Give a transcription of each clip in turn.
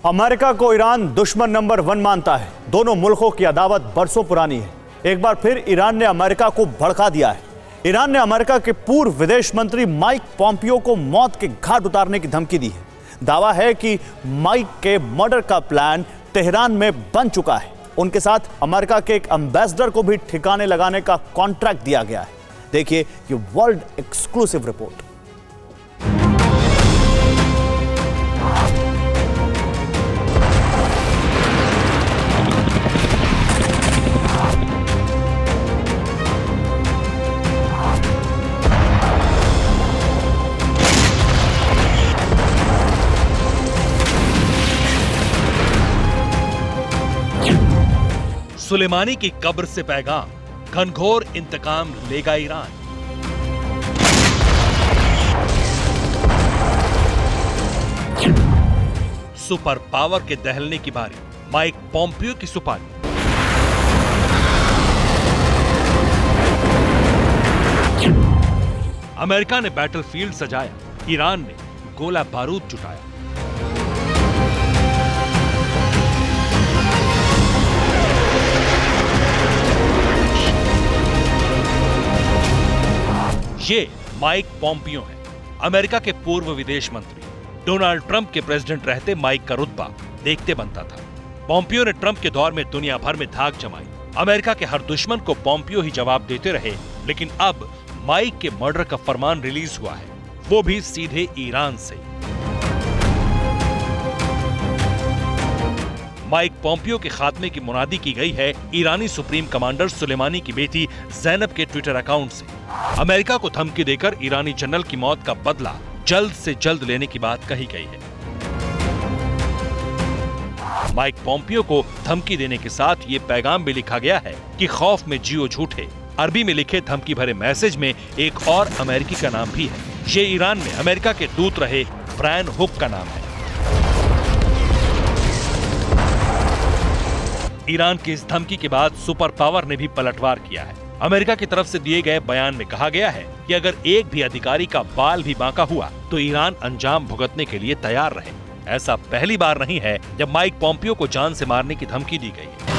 America को Iran दुश्मन number 1 मानता है। दोनों मुल्कों की अदावत बरसों पुरानी है। एक बार फिर ईरान ने अमेरिका को भड़का दिया है। ईरान ने अमेरिका के पूर्व विदेश मंत्री माइक पॉम्पियो को मौत के घाट उतारने की धमकी दी है। दावा है कि माइक के मर्डर का प्लान तेहरान में बन चुका है। उनके साथ अमेरिका के एक एम्बेसडर को भी ठिकाने लगाने का कॉन्ट्रैक्ट दिया गया है। देखिए ये वर्ल्ड एक्सक्लूसिव रिपोर्ट। सुलेमानी की कब्र से पैगाम, घनघोर इंतकाम लेगा ईरान। सुपर पावर के दहलने की बारी, माइक पॉम्पियो की सुपारी। अमेरिका ने बैटलफील्ड सजाया, ईरान ने गोला बारूद जुटाया। ये माइक पॉम्पियो हैं, अमेरिका के पूर्व विदेश मंत्री। डोनाल्ड ट्रंप के प्रेसिडेंट रहते माइक का रुतबा देखते बनता था। पॉम्पियो ने ट्रंप के दौर में दुनिया भर में धाक जमाई। अमेरिका के हर दुश्मन को पॉम्पियो ही जवाब देते रहे। लेकिन अब माइक के मर्डर का फरमान रिलीज हुआ है, वो भी सीधे ईरान से। माइक पॉम्पियो के खात्मे की मुनादी की गई है ईरानी सुप्रीम कमांडर सुलेमानी की बेटी ज़ैनब के ट्विटर अकाउंट से। अमेरिका को धमकी देकर ईरानी जनरल की मौत का बदला जल्द से जल्द लेने की बात कही गई है। माइक पॉम्पियो को धमकी देने के साथ ये पैगाम भी लिखा गया है कि खौफ में जियो झूठे। अरबी में लिखे धमकी भरे मैसेज में एक और अमेरिकी का नाम भी है। ये ईरान में अमेरिका के दूत रहे ब्रायन हुक का नाम है। ईरान की इस धमकी के बाद सुपर पावर ने भी पलटवार किया है। अमेरिका की तरफ से दिए गए बयान में कहा गया है कि अगर एक भी अधिकारी का बाल भी बांका हुआ तो ईरान अंजाम भुगतने के लिए तैयार रहे। ऐसा पहली बार नहीं है जब माइक पॉम्पियो को जान से मारने की धमकी दी गई है।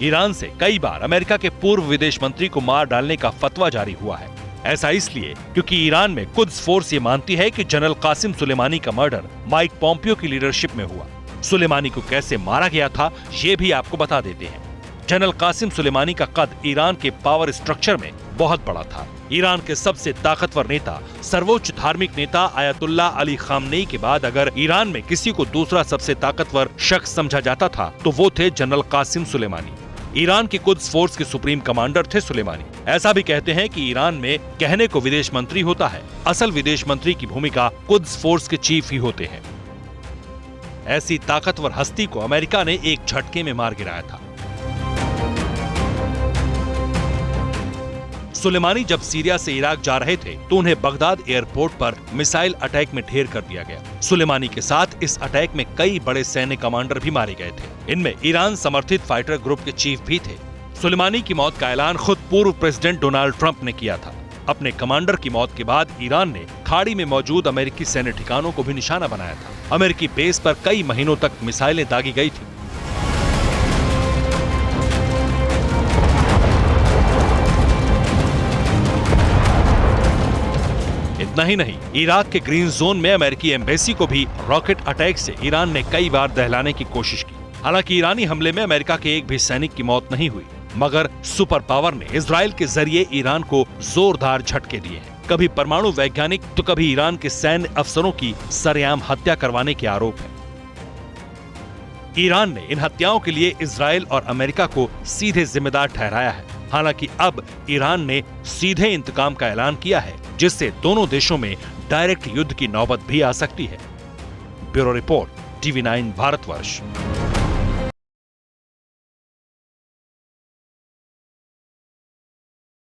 ईरान से कई बार अमेरिका के पूर्व विदेश मंत्री को मार डालने का फतवा जारी हुआ है। ऐसा इसलिए क्योंकि ईरान में कुद्स फोर्स ये मानती है कि जनरल कासिम सुलेमानी का मर्डर माइक पॉम्पियो की लीडरशिप में हुआ। सुलेमानी को कैसे मारा गया था ये भी आपको बता देते हैं। जनरल कासिम सुलेमानी का कद ईरान के पावर स्ट्रक्चर में बहुत बड़ा था। ईरान के सबसे ताकतवर नेता, सर्वोच्च धार्मिक नेता आयतुल्लाह अली खामनेई के बाद अगर ईरान में किसी को दूसरा सबसे ताकतवर शख्स समझा जाता था तो वो थे जनरल कासिम सुलेमानी। ईरान की कुद्स फोर्स के सुप्रीम कमांडर थे सुलेमानी। ऐसा भी कहते हैं कि ईरान में कहने को विदेश मंत्री होता है, असल विदेश मंत्री की भूमिका कुद्स फोर्स के चीफ ही होते हैं। ऐसी ताकतवर हस्ती को अमेरिका ने एक झटके में मार गिराया था। सुलेमानी जब सीरिया से इराक जा रहे थे तो उन्हें बगदाद एयरपोर्ट पर मिसाइल अटैक में ढेर कर दिया गया। सुलेमानी के साथ इस अटैक में कई बड़े सैन्य कमांडर भी मारे गए थे। इनमें ईरान समर्थित फाइटर ग्रुप के चीफ भी थे। सुलेमानी की मौत का ऐलान खुद पूर्व प्रेसिडेंट डोनाल्ड ट्रंप ने किया था। अपने कमांडर की मौत के बाद ईरान ने खाड़ी में मौजूद अमेरिकी सैन्य ठिकानों को भी निशाना बनाया था। अमेरिकी बेस पर कई महीनों तक मिसाइलें दागी गई थी। इतना ही नहीं, इराक के ग्रीन जोन में अमेरिकी एम्बेसी को भी रॉकेट अटैक से ईरान ने कई बार दहलाने की कोशिश की। हालांकि ईरानी हमले में अमेरिका के एक भी सैनिक की मौत नहीं हुई, मगर सुपर पावर ने इजराइल के जरिए ईरान को जोरदार झटके दिए हैं। कभी परमाणु वैज्ञानिक तो कभी ईरान के सैन्य अफसरों की सरेआम हत्या करवाने के आरोप है। ईरान ने इन हत्याओं के लिए इजराइल और अमेरिका को सीधे जिम्मेदार ठहराया है। हालांकि अब ईरान ने सीधे इंतकाम का ऐलान किया है, जिससे दोनों देशों में डायरेक्ट युद्ध की नौबत भी आ सकती है। Bureau report, TV9 Bharatvarsh.